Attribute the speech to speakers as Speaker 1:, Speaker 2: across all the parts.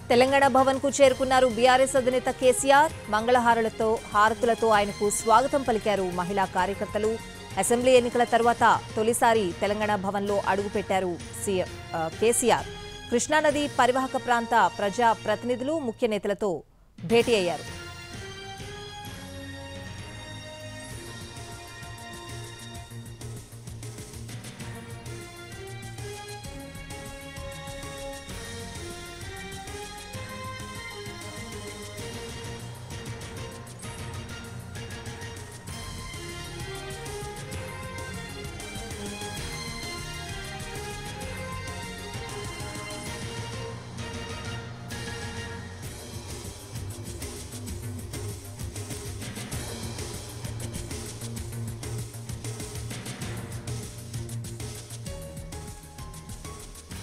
Speaker 1: తెలంగాణ భవన్ కు చేరుకున్నారు బీఆర్ఎస్ అధినేత కేసీఆర్. హారతులతో ఆయనకు స్వాగతం పలికారు మహిళా కార్యకర్తలు. అసెంబ్లీ ఎన్నికల తర్వాత తొలిసారి తెలంగాణ భవన్లో అడుగుపెట్టారు కేసీఆర్. కృష్ణానది పరివాహక ప్రాంత ప్రజా ప్రతినిధులు, ముఖ్య నేతలతో భేటీ అయ్యారు.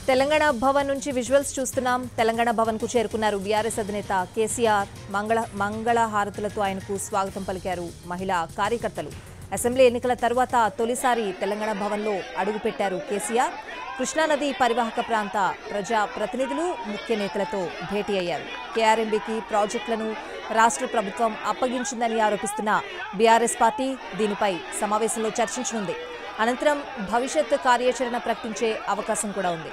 Speaker 1: తెలంగాణ భవన్ నుంచి విజువల్స్ చూస్తున్నాం. తెలంగాణ భవన్ కు చేరుకున్నారు బీఆర్ఎస్ అధినేత కేసీఆర్. మంగళ హారతులతో ఆయనకు స్వాగతం పలికారు మహిళా కార్యకర్తలు. అసెంబ్లీ ఎన్నికల తర్వాత తొలిసారి తెలంగాణ భవన్లో అడుగుపెట్టారు కేసీఆర్. కృష్ణానది పరివాహక ప్రాంత ప్రజా ప్రతినిధులు, ముఖ్య నేతలతో భేటీ అయ్యారు. కేఆర్ఎంబీకి ప్రాజెక్టులను రాష్ట్ర ప్రభుత్వం అప్పగించిందని ఆరోపిస్తున్న బీఆర్ఎస్ పార్టీ దీనిపై సమావేశంలో చర్చించనుంది. అనంతరం భవిష్యత్ కార్యాచరణ ప్రకటించే అవకాశం కూడా ఉంది.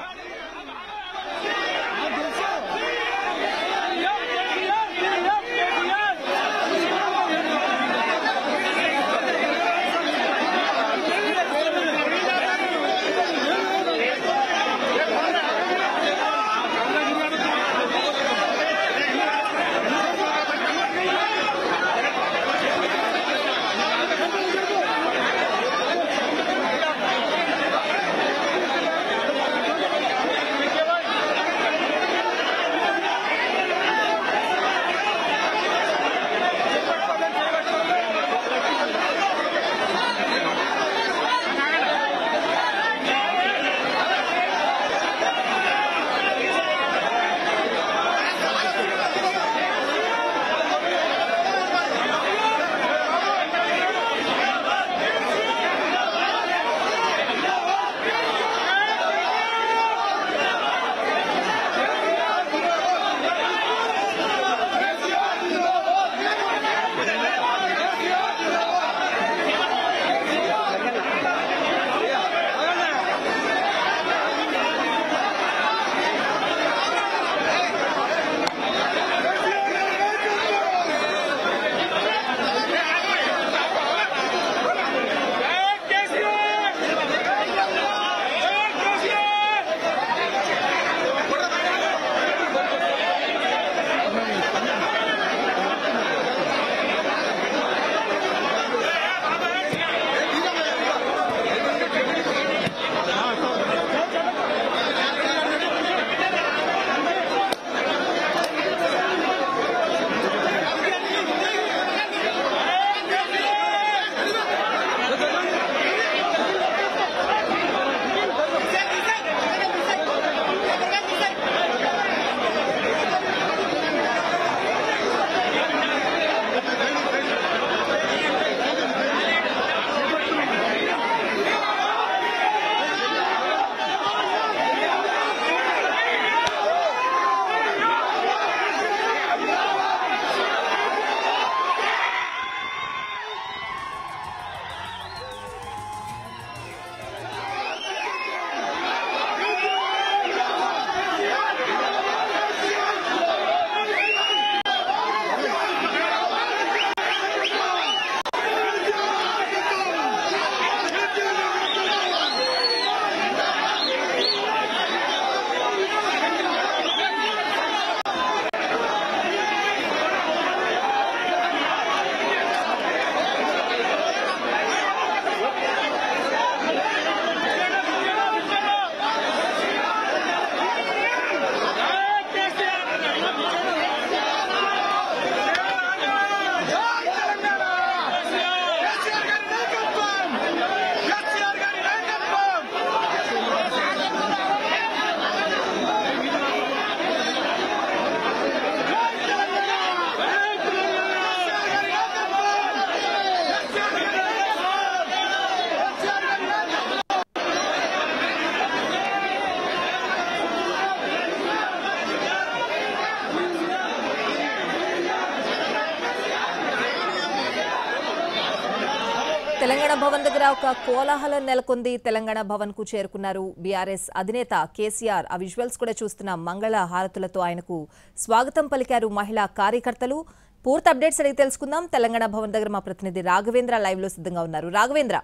Speaker 1: తెలంగాణ భవన్ దగ్గర ఒక కోలాహలం నెలకొంది. తెలంగాణ భవన్ కు చేరుకున్నారు బీఆర్ఎస్ అధినేత కేసీఆర్. ఆ విజువల్స్ కూడా చూస్తున్నాం. మంగళ హారతులతో ఆయనకు స్వాగతం పలికారు మహిళా కార్యకర్తలు. పూర్తి అప్డేట్స్ అడిగి తెలుసుకుందాం. తెలంగాణ భవన్ దగ్గర మా ప్రతినిధి రాఘవేంద్ర లైవ్ లో సిద్ధంగా ఉన్నారు. రాఘవేంద్ర,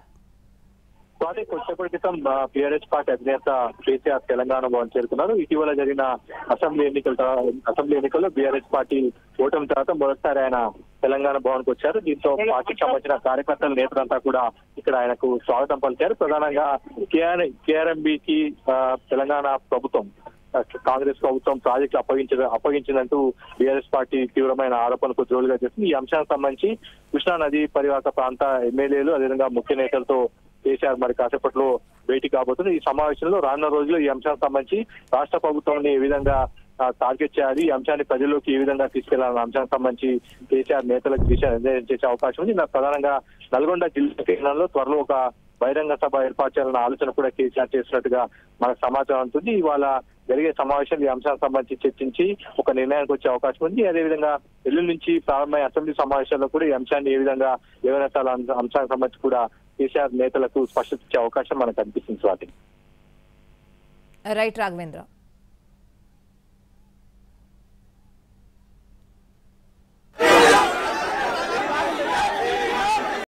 Speaker 2: కొద్దిసేపటి క్రితం బీఆర్ఎస్ పార్టీ అధినేత కేసీఆర్ తెలంగాణ భవన్ చేరుకున్నారు. ఇటీవల జరిగిన అసెంబ్లీ ఎన్నికల్లో బీఆర్ఎస్ పార్టీ ఓటమి తర్వాత మొదటిసారి ఆయన తెలంగాణ భవన్ కు వచ్చారు. దీంతో పార్టీకి సంబంధించిన కార్యకర్తల నేతలంతా కూడా ఇక్కడ ఆయనకు స్వాగతం పలికారు. ప్రధానంగా కేఆర్ఎంబీకి తెలంగాణ ప్రభుత్వం కాంగ్రెస్ ప్రభుత్వం ప్రాజెక్టులు అప్పగించిందంటూ బీఆర్ఎస్ పార్టీ తీవ్రమైన ఆరోపణలకు జోలుగా చేసింది. ఈ అంశానికి సంబంధించి కృష్ణా నది పరివాహక ప్రాంత ఎమ్మెల్యేలు అదేవిధంగా ముఖ్య నేతలతో కేసీఆర్ మరి కాసేపట్లో భేటీ కాబోతుంది. ఈ సమావేశంలో రానున్న రోజుల్లో ఈ అంశానికి సంబంధించి రాష్ట్ర ప్రభుత్వాన్ని ఏ విధంగా టార్గెట్ చేయాలి, ఈ అంశాన్ని ప్రజల్లోకి ఏ విధంగా తీసుకెళ్లాలన్న అంశానికి సంబంధించి కేసీఆర్ నేతలకు దిశానిర్దేశం చేసే అవకాశం ఉంది. ప్రధానంగా నల్గొండ జిల్లా కేంద్రంలో త్వరలో ఒక బహిరంగ సభ ఏర్పాటు చేయాలన్న ఆలోచన కూడా కేసీఆర్ చేస్తున్నట్టుగా మనకు సమాచారం ఉంటుంది. ఇవాళ జరిగే సమావేశం ఈ అంశానికి సంబంధించి చర్చించి ఒక నిర్ణయానికి వచ్చే అవకాశం ఉంది. అదేవిధంగా ఎల్లుండి నుంచి ప్రారంభమైన అసెంబ్లీ సమావేశాల్లో కూడా ఈ అంశాన్ని ఏ విధంగా లేవనెత్తాల అంశానికి సంబంధించి కూడా కేసీఆర్ నేతలకు స్పష్టత ఇచ్చే అవకాశం మనకు కనిపిస్తుంది. స్వాతి.
Speaker 1: రైట్ రాఘవేంద్ర.